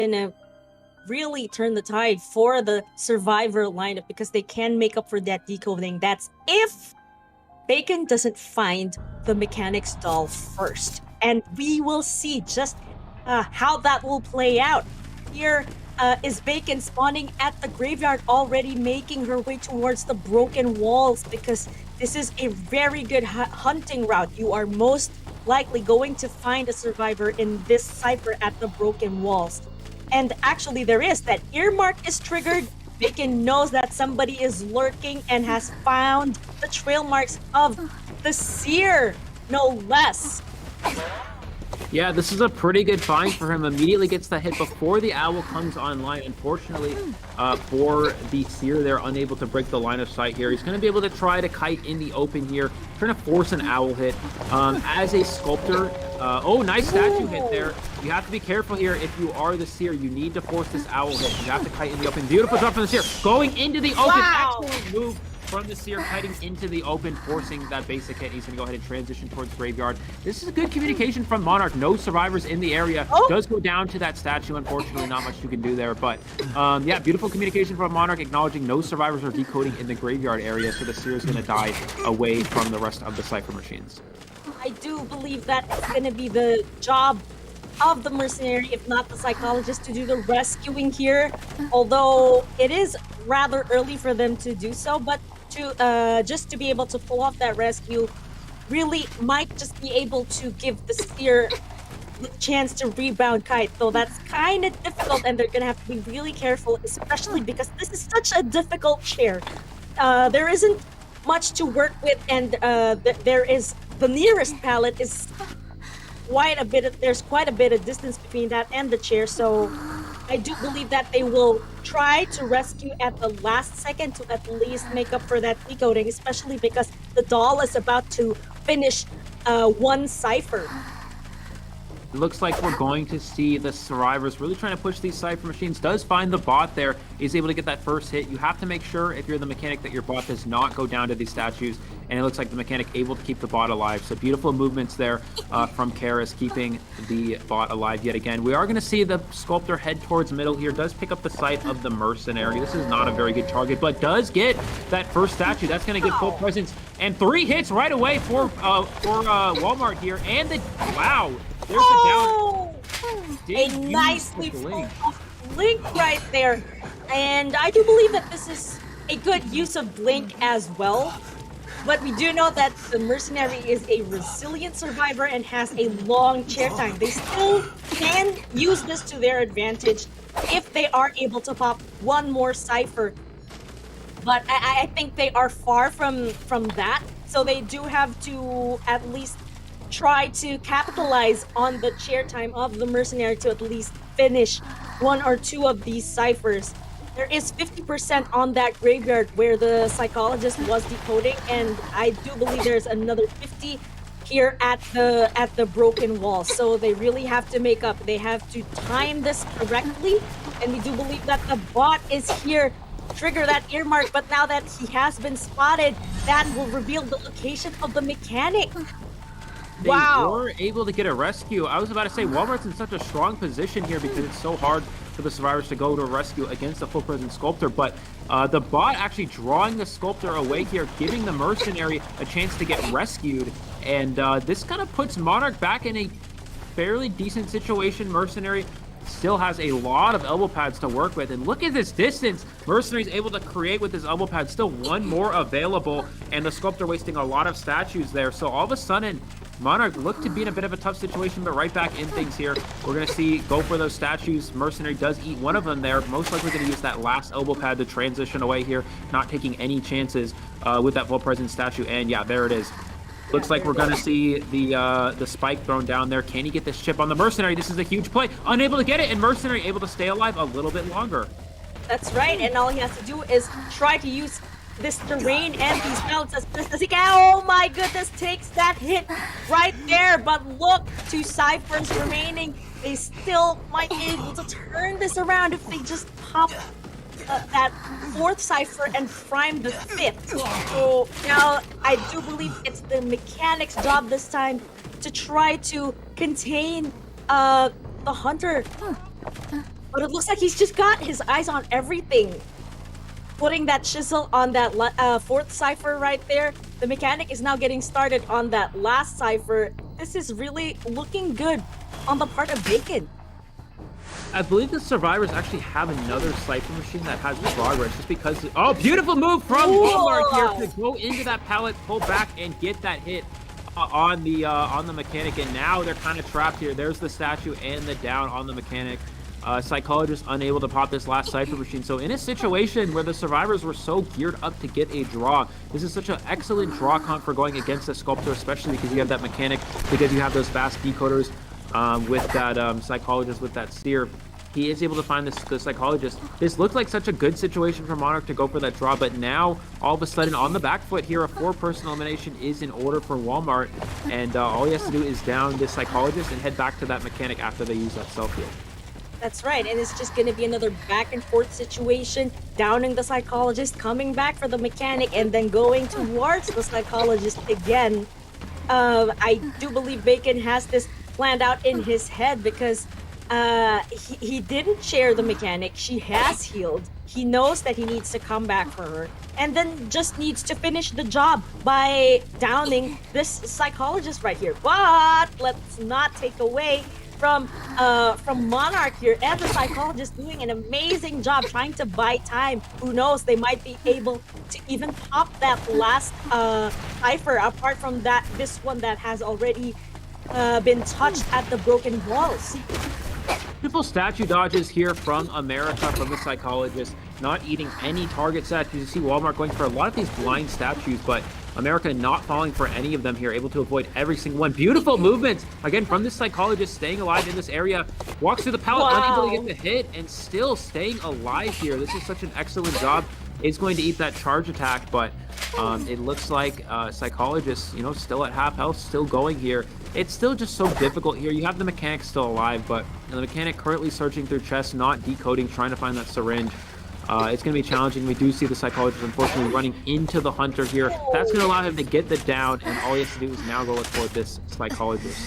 gonna really turn the tide for the survivor lineup because they can make up for that decoding. That's if Bacon doesn't find the mechanics doll first. And we will see just how that will play out. Here is Bacon spawning at the graveyard, already making her way towards the broken walls because this is a very good hunting route. You are most likely going to find a survivor in this cipher at the broken walls. And actually there is. That earmark is triggered. Bacon knows that somebody is lurking and has found the trail marks of the seer, no less. Yeah, this is a pretty good find for him. Immediately gets the hit before the owl comes online. Unfortunately, for the seer, they're unable to break the line of sight here. He's going to be able to try to kite in the open here, trying to force an owl hit. As a sculptor, oh, nice statue hit there. You have to be careful here. If you are the seer, you need to force this owl hit. You have to kite in the open. Beautiful drop from the seer. Going into the open. Wow. Excellent move from the seer, kiting into the open, forcing that basic hit. He's going to go ahead and transition towards graveyard. This is a good communication from Monarch. No survivors in the area. Does go down to that statue. Unfortunately, not much you can do there. But yeah, beautiful communication from Monarch, acknowledging no survivors are decoding in the graveyard area. So the seer is going to die away from the rest of the cipher machines. I do believe that it's going to be the job of the mercenary, if not the psychologist, to do the rescuing here. Although it is rather early for them to do so, but to just to be able to pull off that rescue really might just be able to give the seer the chance to rebound kite, though that's kind of difficult and they're gonna have to be really careful, especially because this is such a difficult chair. There isn't much to work with, and there is the nearest pallet is there's quite a bit of distance between that and the chair, so I do believe that they will try to rescue at the last second to at least make up for that decoding, especially because the doll is about to finish one cipher. It looks like we're going to see the survivors really trying to push these cipher machines. Does find the bot there, is able to get that first hit. You have to make sure, if you're the mechanic, that your bot does not go down to these statues, and it looks like the mechanic able to keep the bot alive. So beautiful movements there from Karis, keeping the bot alive yet again. We are going to see the sculptor head towards middle here. Does pick up the sight of the mercenary. This is not a very good target, but does get that first statue. That's going to get full presence, and 3 hits right away for Walmart here. And the wow. There's a nicely pulled off blink right there. And I do believe that this is a good use of blink as well. But we do know that the mercenary is a resilient survivor and has a long chair time. They still can use this to their advantage if they are able to pop one more cipher. But I think they are far from that. So they do have to at least try to capitalize on the chair time of the mercenary to at least finish 1 or 2 of these ciphers. There is 50% on that graveyard where the psychologist was decoding, and I do believe there's another 50 here at the broken wall. So they really have to make up. They have to time this correctly, and we do believe that the bot is here. Trigger that earmark, but now that he has been spotted, that will reveal the location of the mechanic. They were able to get a rescue. I was about to say, Walmart's in such a strong position here because it's so hard for the survivors to go to a rescue against a full presence sculptor, but the bot actually drawing the sculptor away here, giving the mercenary a chance to get rescued, and this kind of puts Monarch back in a fairly decent situation. Mercenary still has a lot of elbow pads to work with, and look at this distance Mercenary's able to create with his elbow pad. Still 1 more available, and the sculptor wasting a lot of statues there. So all of a sudden, Monarch looked to be in a bit of a tough situation, but right back in things here. We're going to see go for those statues. Mercenary does eat one of them there. Most likely going to use that last elbow pad to transition away here, not taking any chances with that full presence statue. And yeah, there it is. Looks like we're going to see the spike thrown down there. Can he get this chip on the mercenary? This is a huge play. Unable to get it, and mercenary able to stay alive a little bit longer. That's right, and all he has to do is try to use this terrain and these mounts as best as he can. Oh my goodness, takes that hit right there. But look, 2 ciphers remaining. They still might be able to turn this around if they just pop that 4th cipher and prime the 5th. So now I do believe it's the mechanic's job this time to try to contain the hunter. But it looks like he's just got his eyes on everything. Putting that chisel on that fourth cipher right there. The mechanic is now getting started on that last cipher. This is really looking good on the part of Bacon. I believe the survivors actually have another cipher machine that has progress just because... Oh, beautiful move from Walmart here to go into that pallet, pull back, and get that hit on the mechanic. And now they're kind of trapped here. There's the statue and the down on the mechanic. Psychologist unable to pop this last cipher machine. So in a situation where the survivors were so geared up to get a draw, this is such an excellent draw comp for going against the sculptor, especially because you have that mechanic, because you have those fast decoders. With that psychologist, with that seer, he is able to find the psychologist. This looked like such a good situation for Monarch to go for that draw, but now all of a sudden on the back foot here, a 4-person elimination is in order for Walmart, and all he has to do is down this psychologist and head back to that mechanic after they use that self-heal. That's right, and it's just going to be another back and forth situation, downing the psychologist, coming back for the mechanic, and then going towards the psychologist again. I do believe Bacon has this planned out in his head because he didn't share the mechanic. She has healed. He knows that he needs to come back for her, and then just needs to finish the job by downing this psychologist right here. But let's not take away from Monarch here, and the psychologist doing an amazing job trying to buy time. Who knows, they might be able to even pop that last cipher, apart from that this one that has already been touched at the broken walls. Beautiful statue dodges here from America, from the psychologist, not eating any target statues. You see Walmart going for a lot of these blind statues, but America not falling for any of them here, able to avoid every single one. Beautiful movements, again, from this psychologist, staying alive in this area. Walks through the pallet, unable to get the hit, and still staying alive here. This is such an excellent job. Is going to eat that charge attack, but it looks like psychologist, still at half health, still going here. It's still just so difficult here. You have the mechanic still alive, but the mechanic currently searching through chests, not decoding, trying to find that syringe. It's going to be challenging. We do see the psychologist, unfortunately, running into the hunter here. That's going to allow him to get the down, and all he has to do is now go look for this psychologist.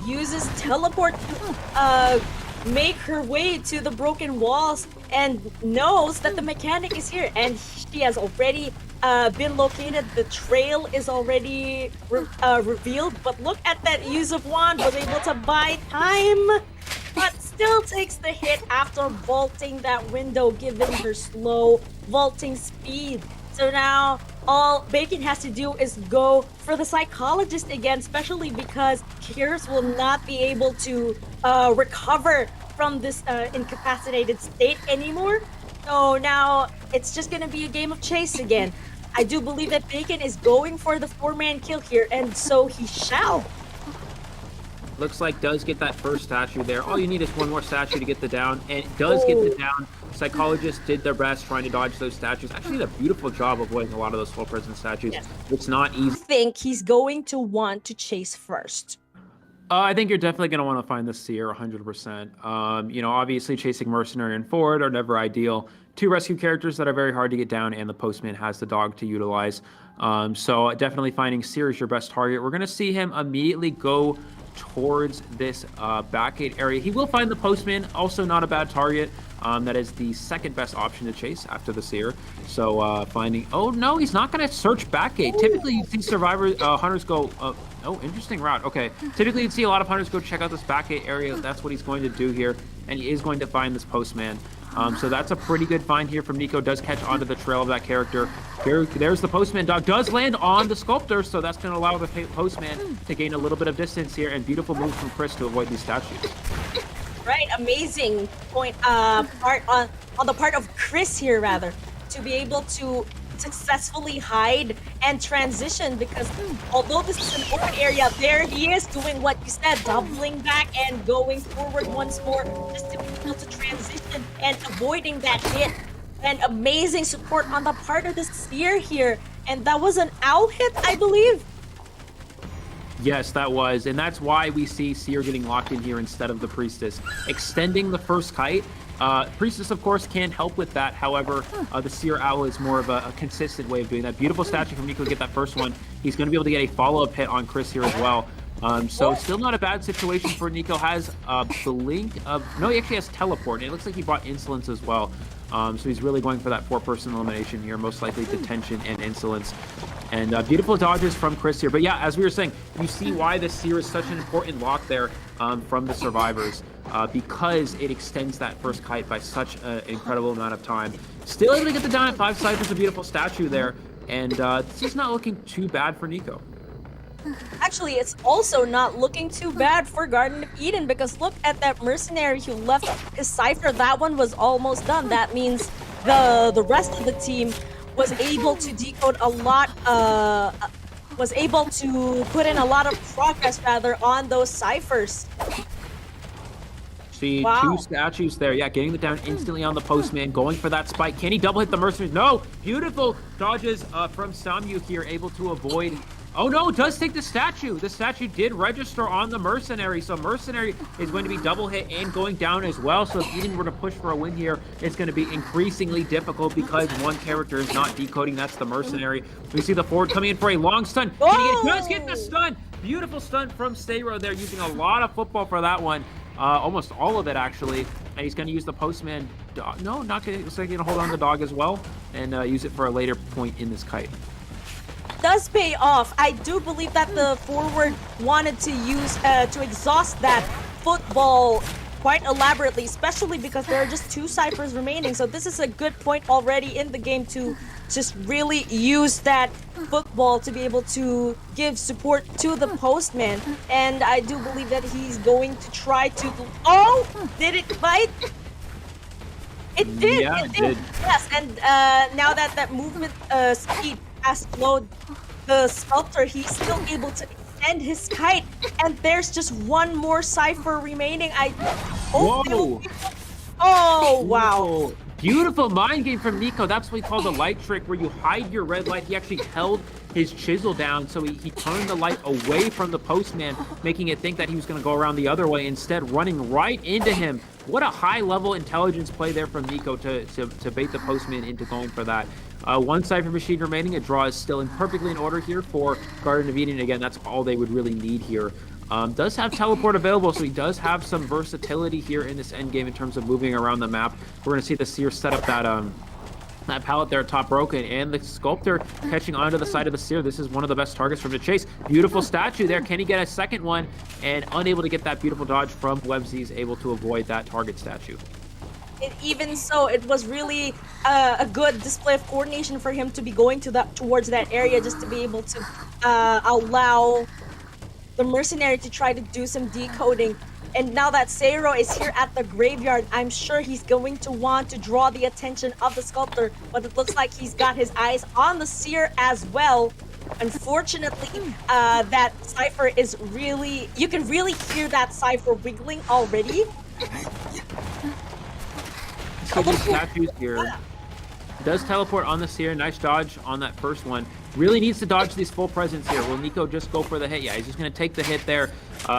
Uses teleport to make her way to the broken walls, and knows that the mechanic is here, and she has already been located. The trail is already revealed, but look at that use of wand. Was able to buy time, but still takes the hit after vaulting that window, giving her slow vaulting speed. So now all Bacon has to do is go for the psychologist again, especially because Kiers will not be able to recover from this incapacitated state anymore. So now it's just going to be a game of chase again. I do believe that Bacon is going for the 4-man kill here, and so he shall. Looks like does get that first statue there. All you need is one more statue to get the down, and it does get the down. Psychologists did their best trying to dodge those statues. Actually did a beautiful job avoiding a lot of those full-person statues. Yes. It's not easy. I think he's going to want to chase first. I think you're definitely going to want to find the seer 100%. Obviously chasing mercenary and forward are never ideal. 2 rescue characters that are very hard to get down, and the postman has the dog to utilize. So definitely finding seer is your best target. We're going to see him immediately go towards this back gate area. He will find the postman, also not a bad target. That is the second best option to chase after the seer. So finding, oh no, he's not going to search back gate. Typically you see hunters go, oh, interesting route. Okay, typically you'd see a lot of hunters go check out this back gate area. That's what he's going to do here, and he is going to find this postman. So that's a pretty good find here from Nico. Does catch onto the trail of that character. There's the postman dog. Does land on the sculptor, so that's going to allow the postman to gain a little bit of distance here, and beautiful move from Chris to avoid these statues. Right, amazing point part on the part of Chris here, rather, to be able to successfully hide and transition, because although this is an open area, there he is doing what you said, doubling back and going forward once more, just to be able to transition and avoiding that hit. And amazing support on the part of the seer here, and that was an owl hit, I believe. Yes, that was, and that's why we see seer getting locked in here instead of the priestess, extending the first kite. Priestess, of course, can't help with that. However, the Seer Owl is more of a consistent way of doing that. Beautiful statue from Nico to get that first one. He's going to be able to get a follow-up hit on Chris here as well. So still not a bad situation for Nico. Has Blink of... No, he actually has Teleport. And it looks like he brought Insolence as well. So he's really going for that 4-person elimination here. Most likely Detention and Insolence. And beautiful dodges from Chris here. But yeah, as we were saying, you see why the Seer is such an important lock there from the survivors. Because it extends that first kite by such an incredible amount of time. Still able to get the down at 5 ciphers, a beautiful statue there. And this is not looking too bad for Nico. Actually, it's also not looking too bad for Garden of Eden, because look at that mercenary who left his cipher. That one was almost done. That means the rest of the team was able to decode a lot, was able to put in a lot of progress rather on those ciphers. See, 2 statues there. Yeah, getting the down instantly on the postman, going for that spike. Can he double hit the mercenaries? No! Beautiful dodges from Samyu here, able to avoid... Oh no, does take the statue. The statue did register on the mercenary, so mercenary is going to be double hit and going down as well. So if Eden were to push for a win here, it's going to be increasingly difficult because one character is not decoding. That's the mercenary. We see the forward coming in for a long stun. He does get the stun. Beautiful stun from Sayro there, using a lot of football for that one. Almost all of it, actually. And he's going to use the postman dog. No, not going to. Looks like he's going to hold on the dog as well and use it for a later point in this kite. Does pay off. I do believe that the forward wanted to use to exhaust that football quite elaborately, especially because there are just 2 ciphers remaining. So this is a good point already in the game to just really use that football to be able to give support to the postman. And I do believe that he's going to try to... Oh! Did it bite? It did! Yeah, it did. Yes, and now that that movement speed has slowed the sculptor, he's still able to extend his kite, and there's just 1 more cipher remaining. Whoa! Oh, wow. Beautiful mind game from Nico. That's what we call the light trick, where you hide your red light. He actually held his chisel down, so he turned the light away from the postman, making it think that he was going to go around the other way, instead running right into him. What a high-level intelligence play there from Nico to bait the postman into going for that. 1 cipher machine remaining. A draw is still perfectly in order here for Garden of Eden. Again, that's all they would really need here. Does have teleport available, so he does have some versatility here in this end game in terms of moving around the map. We're going to see the Seer set up that pallet there top broken, and the sculptor catching onto the side of the Seer. This is one of the best targets from the chase. Beautiful statue there. Can he get a second one? And unable to get that beautiful dodge from Websy's, able to avoid that target statue. Even so, it was really a good display of coordination for him to be going towards that area, just to be able to allow the mercenary to try to do some decoding. And now that Sayro is here at the graveyard, I'm sure he's going to want to draw the attention of the sculptor, but it looks like he's got his eyes on the Seer as well. Unfortunately, that cipher is really... You can really hear that cipher wiggling already. So these statues here. Does teleport on the Seer. Nice dodge on that first one. Really needs to dodge these full presence here. Will Nico just go for the hit? Yeah, he's just going to take the hit there.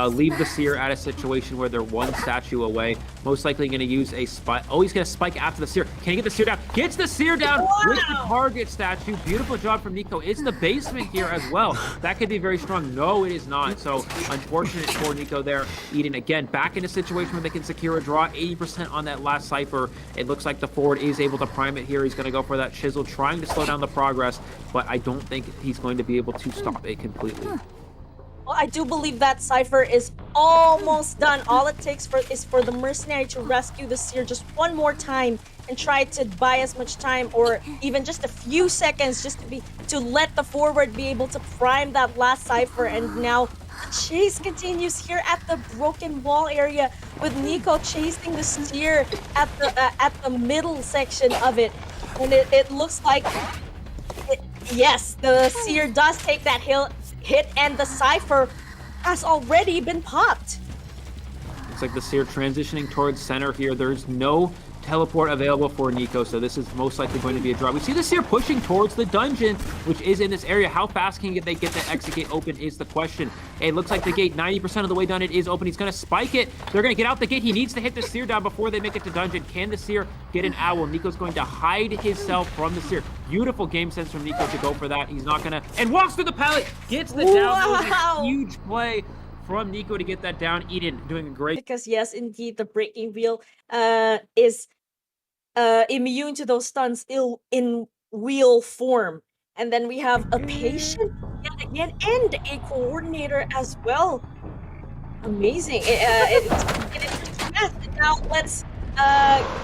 Leave the Seer at a situation where they're 1 statue away. Most likely going to use a spike. Oh, he's going to spike after the Seer. Can he get the Seer down? Gets the Seer down with the target statue. Beautiful job from Nico. It's the basement here as well. That could be very strong. No, it is not. So unfortunate for Nico there. Eden again back in a situation where they can secure a draw. 80% on that last cipher. It looks like the forward is able to prime it here. He's going to go for that chisel, trying to slow down the progress, but I don't think he's going to be able to stop it completely. Well, I do believe that cipher is almost done. All it takes is for the mercenary to rescue the Seer just 1 more time and try to buy as much time, or even just a few seconds, just to let the forward be able to prime that last cipher. And now the chase continues here at the broken wall area, with Nico chasing the Seer at the middle section of it. And it looks like... Yes, the Seer does take that hit, and the cipher has already been popped. Looks like the Seer transitioning towards center here. There's no teleport available for Nico, so this is most likely going to be a draw. We see the Seer pushing towards the dungeon, which is in this area. How fast can they get the exit gate open is the question. It looks like the gate 90% of the way done. It is open. He's going to spike it. They're going to get out the gate. He needs to hit the Seer down before they make it to dungeon. Can the Seer get an owl? Nico's going to hide himself from the Seer. Beautiful game sense from Nico to go for that. He's not going to... And walks through the pallet. Gets the down. That was a huge play from Nico to get that down. Eden doing a great. Because yes, indeed, the breaking wheel is immune to those stuns in wheel form. And then we have a patient yet again and a coordinator as well. Amazing. It's and now let's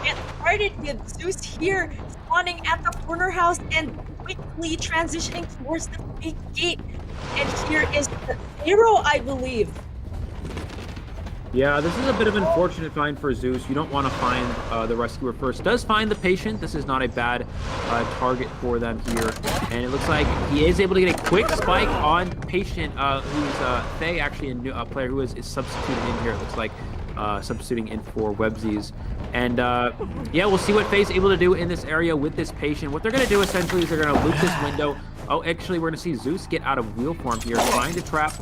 get started with Zeus here spawning at the corner house and quickly transitioning towards the big gate. And here is the hero, I believe. Yeah, this is a bit of an unfortunate find for Zeus. You don't want to find the rescuer first. Does find the patient. This is not a bad target for them here. And it looks like he is able to get a quick spike on patient, who's Faye, actually a player who is substituted in here. It looks like substituting in for Websies. And yeah, we'll see what Faye's able to do in this area with this patient. What they're going to do essentially is they're going to loop this window. Oh, actually, we're going to see Zeus get out of wheel form here, trying to trap.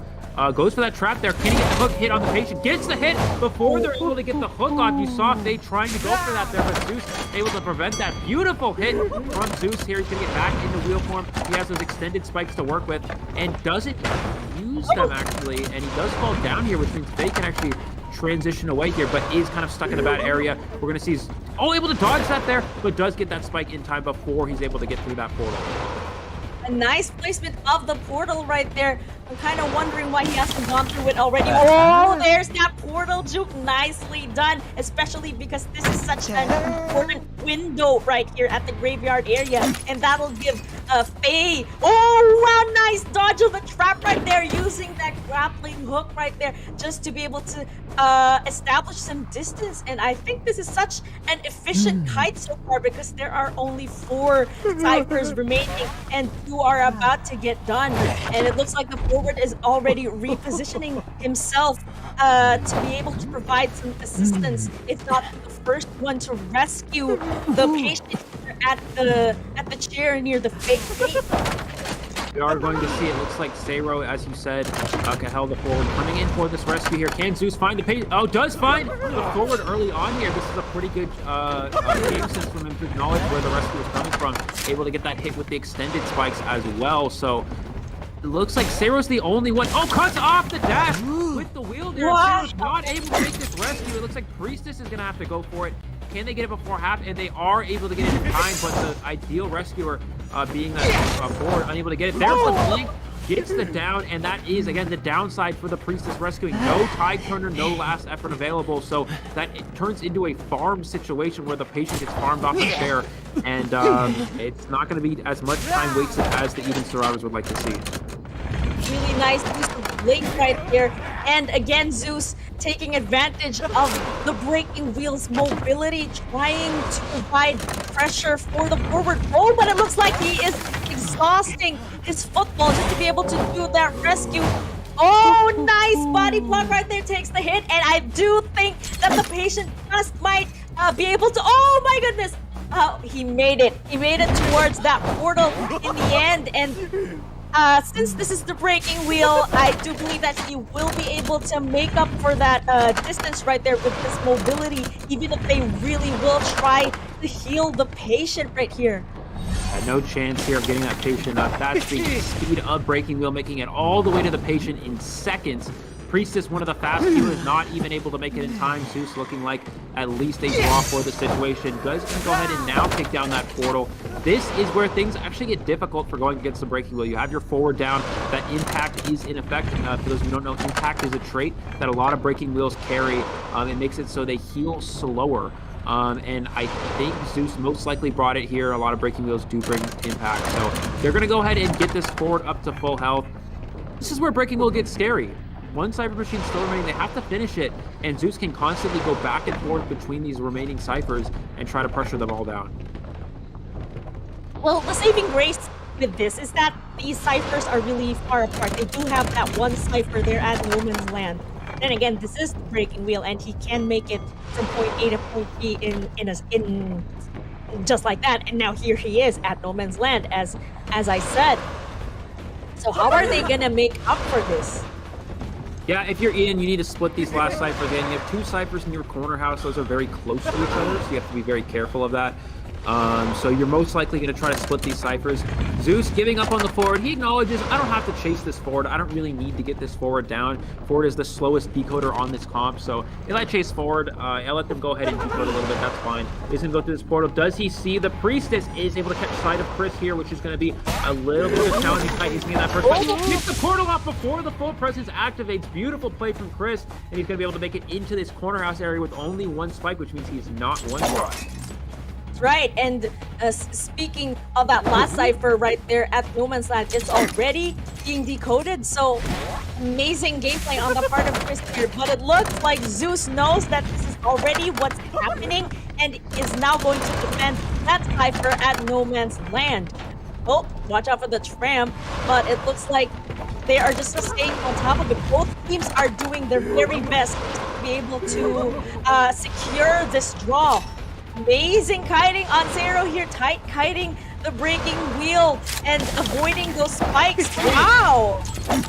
Goes for that trap there. Can he get the hook hit on the patient? Gets the hit before they're able to get the hook off. You saw Faye trying to go for that there, but Zeus able to prevent that. Beautiful hit from Zeus here. He's going to get back into wheel form. He has those extended spikes to work with and doesn't use them, actually. And he does fall down here, which means Faye can actually transition away here, but is kind of stuck in a bad area. We're going to see, able to dodge that there, but does get that spike in time before he's able to get through that portal. A nice placement of the portal right there. I'm kind of wondering why he hasn't gone through it already. Oh, there's that portal juke. Nicely done, especially because this is such an important window right here at the graveyard area. And that'll give Faye. Oh, wow, nice dodge of the trap right there using that grappling hook right there just to be able to establish some distance. And I think this is such an efficient kite so far because there are only 4 ciphers remaining and 2 are about to get done. And it looks like the forward is already repositioning himself to be able to provide some assistance, if not the first one to rescue the patient at the chair near the fake gate. We are going to see, it looks like Zero, as you said, Kahel the forward coming in for this rescue here. Can Zeus find the patient? Oh, does find the forward early on here. This is a pretty good game sense from him to acknowledge where the rescue is coming from. Able to get that hit with the extended spikes as well. So it looks like Zero's the only one. Oh, cuts off the dash with the wheel there. Zero's not able to make this rescue. It looks like Priestess is going to have to go for it. Can they get it before half? And they are able to get it in time, but the ideal rescuer being that forward, unable to get it. There's the blink, gets the down, and that is, again, the downside for the Priestess rescuing. No tide turner, no last effort available, so that it turns into a farm situation where the patient gets farmed off the chair, and it's not going to be as much time wasted as the even survivors would like to see. Really nice use of blink right there. And again, Zeus taking advantage of the breaking wheel's mobility, trying to provide pressure for the forward. Oh, but it looks like he is exhausting his football just to be able to do that rescue. Oh, nice body block right there, takes the hit. And I do think that the patient just might be able to, oh my goodness. He made it. He made it towards that portal in the end. And since this is the breaking wheel, I do believe that he will be able to make up for that distance right there with this mobility, even if they really will try to heal the patient right here. No chance here of getting that patient up. That's the speed of breaking wheel, making it all the way to the patient in seconds. Priestess, one of the fast healers, not even able to make it in time. Zeus looking like at least a draw for the situation. Does go ahead and now take down that portal. This is where things actually get difficult for going against the breaking wheel. You have your forward down. That impact is in effect. For those who don't know, impact is a trait that a lot of breaking wheels carry. It makes it so they heal slower. And I think Zeus most likely brought it here. A lot of breaking wheels do bring impact. So they're going to go ahead and get this forward up to full health. This is where breaking wheel gets scary. One Cypher Machine still remaining, they have to finish it, and Zeus can constantly go back and forth between these remaining Cyphers and try to pressure them all down. Well, the saving grace with this is that these Cyphers are really far apart. They do have that one Cypher there at No Man's Land. Then again, this is the breaking wheel, and he can make it from point A to point B in just like that. And now here he is at No Man's Land, as I said. So how are they gonna make up for this? Yeah, if you're Eden, you need to split these last Cyphers in. You have 2 Cyphers in your corner house. Those are very close to each other, so you have to be very careful of that. So you're most likely going to try to split these ciphers. Zeus giving up on the forward. He acknowledges, I don't have to chase this forward. I don't really need to get this forward down. Forward is the slowest decoder on this comp, so if I chase forward, I'll let them go ahead and decode a little bit. That's fine. He's going to go through this portal. Does he see the Priestess is able to catch sight of Chris here, which is going to be a little bit of a challenging fight. He's getting that first fight. He hits the portal off before the full presence activates. Beautiful play from Chris, and he's going to be able to make it into this corner house area with only one spike, which means he's not one shot. Right, and speaking of that last cipher right there at No Man's Land, it's already being decoded, so amazing gameplay on the part of Chris here, but it looks like Zeus knows that this is already what's happening and is now going to defend that cipher at No Man's Land. Oh, watch out for the tram, but it looks like they are just staying on top of it. Both teams are doing their very best to be able to secure this draw. Amazing kiting on Zero here, tight kiting the breaking wheel and avoiding those spikes. Wow!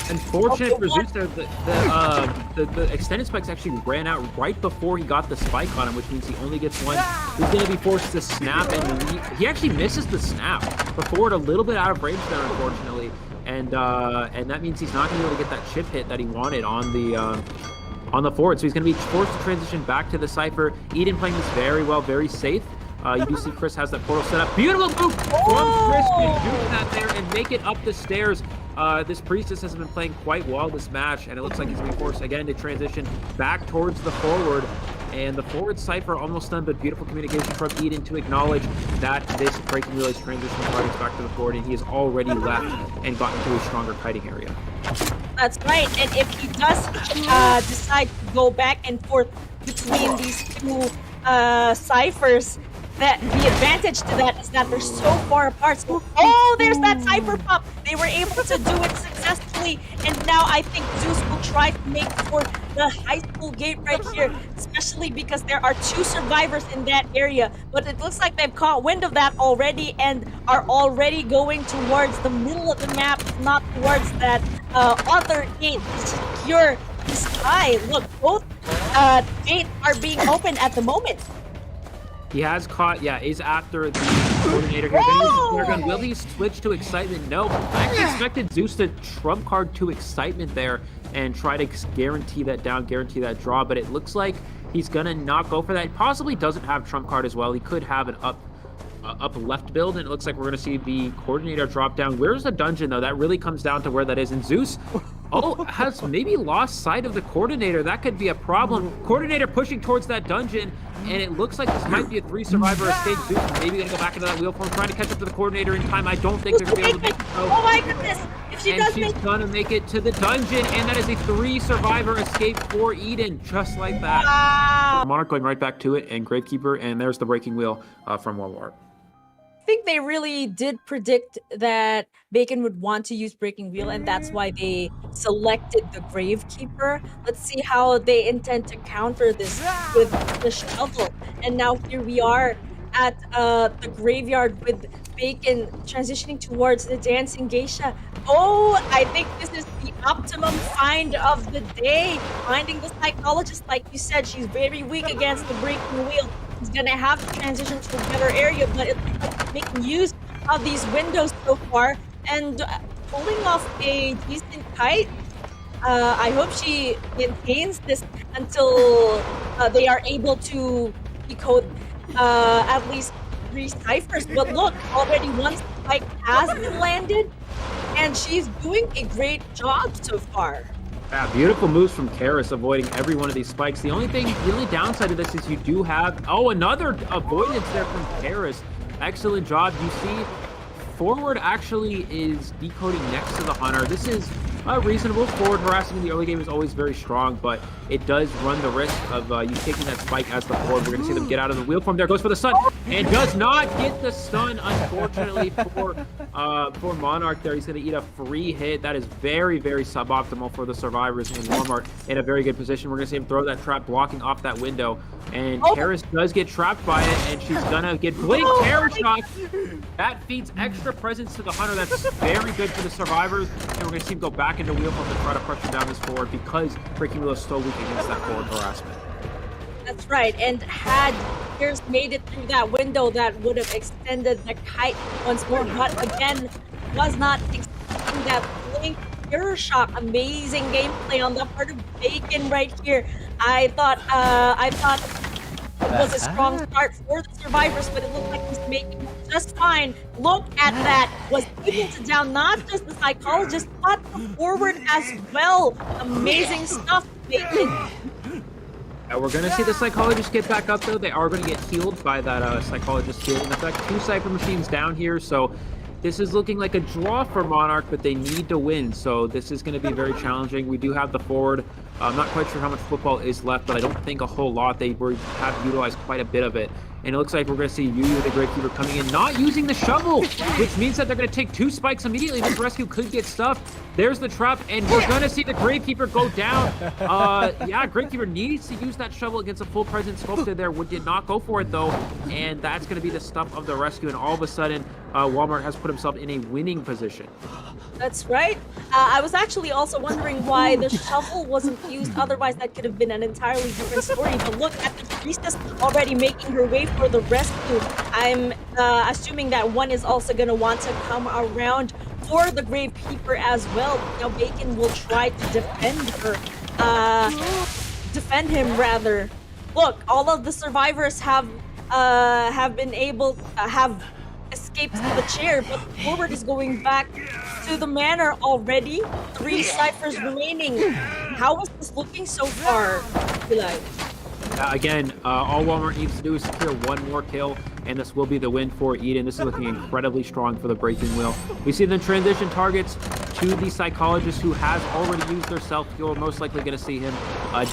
Unfortunate for Zeus there, the extended spikes actually ran out right before he got the spike on him, which means he only gets one. He's going to be forced to snap, and he actually misses the snap. The forward a little bit out of range there, unfortunately, and that means he's not going to be able to get that chip hit that he wanted on the forward, so he's going to be forced to transition back to the Cypher. Eden playing this very well, very safe. You do see Chris has that portal set up. Beautiful move from Chris to do that there and make it up the stairs. This Priestess has been playing quite well this match, and it looks like he's going to be forced again to transition back towards the forward. And the forward Cypher almost done, but beautiful communication from Eden to acknowledge that this breaking wheel is transitioning targets back to the forward, and he has already left and gotten to a stronger kiting area. That's right, and if he does decide to go back and forth between these two ciphers, that the advantage to that is that they're so far apart. So, oh, there's that cipher pop. They were able to do it successfully, and now I think Zeus will try to make for the high school gate right here, especially because there are two survivors in that area. But it looks like they've caught wind of that already and are already going towards the middle of the map, not towards that other gate to secure the sky. Look, both gates are being opened at the moment. He has caught, is after the coordinator here. Will he switch to excitement? No. I actually expected Zeus to trump card to excitement there and try to guarantee that down, guarantee that draw, but it looks like he's gonna not go for that. He possibly doesn't have trump card as well. He could have an up left build, and it looks like we're gonna see the coordinator drop down. Where's the dungeon though? That really comes down to where that is. And Zeus has maybe lost sight of the coordinator. That could be a problem. Coordinator pushing towards that dungeon, and it looks like this might be a 3-survivor escape. Zeus is maybe gonna go back into that wheel form, trying to catch up to the coordinator in time. I don't think they're gonna be able to make it. Oh my goodness! If she does, she's gonna make it to the dungeon, and that is a 3-survivor escape for Eden, just like that. Wow. Monarch going right back to it, and Gravekeeper, and there's the breaking wheel from Walmart. I think they really did predict that Bacon would want to use Breaking Wheel, and that's why they selected the Gravekeeper. Let's see how they intend to counter this with the shovel. And now here we are at the graveyard with Bacon transitioning towards the Dancing Geisha. Oh, I think this is the optimum find of the day. Finding the Psychologist, like you said, she's very weak against the Breaking Wheel. He's gonna have to transition to a better area, but it's making use of these windows so far and pulling off a decent kite. I hope she maintains this until they are able to decode at least 3 ciphers. But look, already one spike has been landed, and she's doing a great job so far. Yeah, beautiful moves from Karis, avoiding every one of these spikes. The only downside of this is you do have, another avoidance there from Karis. Excellent job. You see, forward actually is decoding next to the Hunter. This is reasonable. Forward harassment in the early game is always very strong, but it does run the risk of you taking that spike as the forward. We're going to see them get out of the wheel form. There goes for the stun, and does not get the stun, unfortunately, for Monarch there. He's going to eat a free hit. That is very, very suboptimal for the survivors, and Walmart in a very good position. We're going to see him throw that trap, blocking off that window, and Karis does get trapped by it, and she's going to get blink terror shock. That feeds extra presence to the Hunter. That's very good for the survivors, and we're going to see him go back into wheel form to try to pressure down this forward because Breaking Wheel is so weak against that forward harassment. That's right, and had players made it through that window that would have extended the kite once more, but again, was not expecting that blink mirror shot. Amazing gameplay on the part of Bacon right here. I thought it was a strong start for the survivors, but it looked like he's making it just fine. Look at that. Was able to down not just the psychologist, but the forward as well. Amazing stuff, Bacon. We're going to see the psychologist get back up, though. They are going to get healed by that psychologist heal. In fact, 2 Cypher machines down here, so this is looking like a draw for Monarch, but they need to win, so this is going to be very challenging. We do have the forward. I'm not quite sure how much football is left, but I don't think a whole lot. They have utilized quite a bit of it. And it looks like we're going to see Yu the Gravekeeper coming in, not using the shovel, which means that they're going to take 2 spikes immediately. This rescue could get stuffed. There's the trap, and we're going to see the Gravekeeper go down. Yeah, Gravekeeper needs to use that shovel against a full presence sculptor there. Did not go for it, though, and that's going to be the stuff of the rescue. And all of a sudden, Walmart has put himself in a winning position. That's right. I was actually also wondering why the shovel wasn't used. Otherwise, that could have been an entirely different story. But look at the priestess already making her way for the rescue. I'm assuming that one is also going to want to come around for the Gravekeeper as well. Now, Bacon will try to defend her. Defend him, rather. Look, all of the survivors have been able have escaped to the chair, but the forward is going back to the manor already. 3 ciphers remaining. How is this looking so far, Eli? Again, all Walmart needs to do is secure 1 more kill, and this will be the win for Eden. This is looking incredibly strong for the Breaking Wheel. We see them transition targets to the Psychologist, who has already used their self-heal. We're most likely going to see him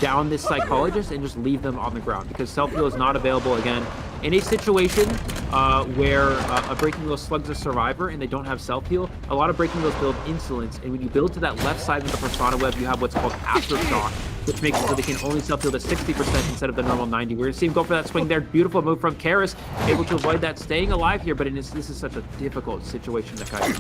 down this Psychologist and just leave them on the ground, because self-heal is not available again. In a situation where a Breaking Wheel slugs a survivor and they don't have self-heal, a lot of Breaking Wheels build insolence, and when you build to that left side of the Persona Web, you have what's called Aftershock, which makes it so they can only self-heal to 60% instead of the normal 90%. We're going to see him go for that swing there. Beautiful move from Karis, able to avoid that, staying alive here, but this is such a difficult situation to kite.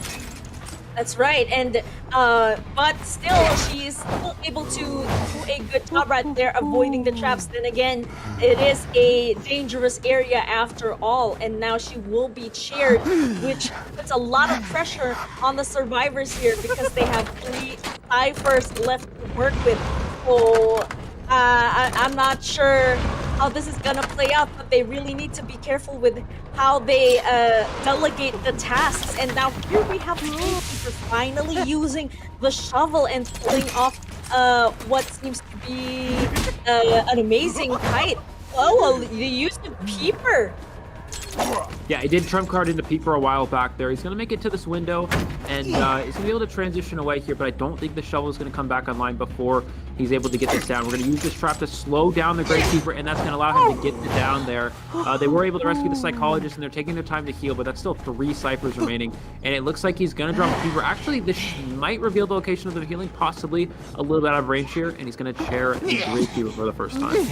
That's right, and but still, she's still able to do a good job right there, avoiding the traps. Then again, it is a dangerous area after all, and now she will be cheered, which puts a lot of pressure on the survivors here because they have 3 ciphers left to work with. So I'm not sure how this is gonna play out, but they really need to be careful with how they delegate the tasks. And now here we have the Gatekeeper finally using the shovel and pulling off what seems to be an amazing kite. Oh, they used the Peeper. Yeah, he did trump card into Peeper a while back there. He's going to make it to this window, and he's going to be able to transition away here, but I don't think the shovel is going to come back online before he's able to get this down. We're going to use this trap to slow down the Gravekeeper, and that's going to allow him to get it down there. They were able to rescue the Psychologist, and they're taking their time to heal, but that's still 3 ciphers remaining, and it looks like he's going to drop Peeper. Actually, this might reveal the location of the healing, possibly a little bit out of range here, and he's going to chair the Gravekeeper for the first time.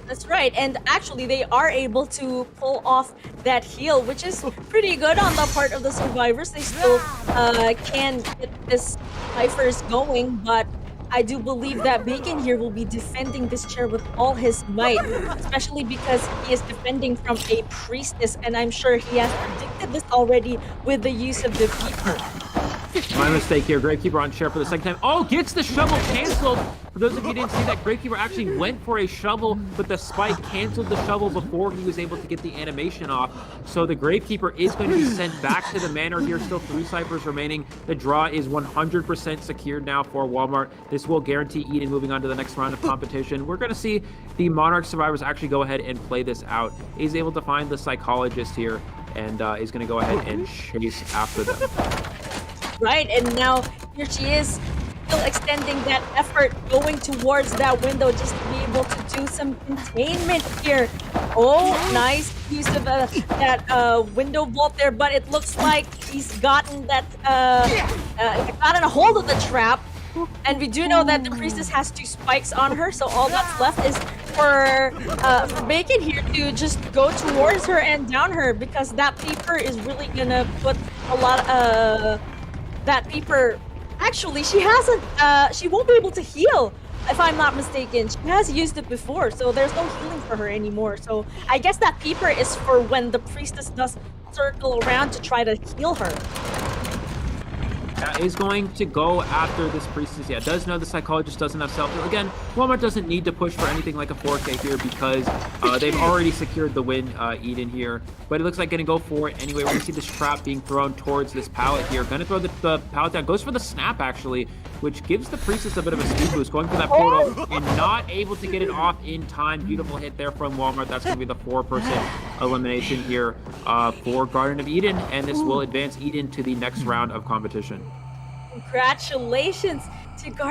That's right, and actually they are able to pull off that heal, which is pretty good on the part of the survivors. They still can get this ciphers going, but I do believe that Bacon here will be defending this chair with all his might, especially because he is defending from a priestess, and I'm sure he has predicted this already with the use of the Peeper. My mistake here. Gravekeeper on chair for the second time. Oh, gets the shovel canceled. For those of you who didn't see that, Gravekeeper actually went for a shovel, but the spike canceled the shovel before he was able to get the animation off. So the Gravekeeper is going to be sent back to the manor here. Still 3 ciphers remaining. The draw is 100% secured now for Walmart. This will guarantee Eden moving on to the next round of competition. We're going to see the Monarch survivors actually go ahead and play this out. He's able to find the Psychologist here, and is going to go ahead and chase after them. Right, and now here she is, still extending that effort, going towards that window just to be able to do some containment here. Oh, nice use of that window vault there, but it looks like he's gotten that gotten a hold of the trap. And we do know that the priestess has 2 spikes on her, so all that's left is for Bacon here to just go towards her and down her, because that Peeper is really gonna put a lot of that Peeper. Actually, she hasn't. She won't be able to heal if I'm not mistaken. She has used it before, so there's no healing for her anymore. So I guess that peeper is for when the priestess does circle around to try to heal her. Is going to go after this priestess. Yeah, does know the psychologist doesn't have self-heal. Again, Walmart doesn't need to push for anything like a 4K here because they've already secured the win, Eden here. But it looks like gonna go for it anyway. We're gonna see this trap being thrown towards this pallet here. Gonna throw the pallet down. Goes for the snap, actually, which gives the priestess a bit of a speed boost. Going for that portal and not able to get it off in time. Beautiful hit there from Walmart. That's gonna be the 4% elimination here for Garden of Eden. And this will advance Eden to the next round of competition. Congratulations to Garden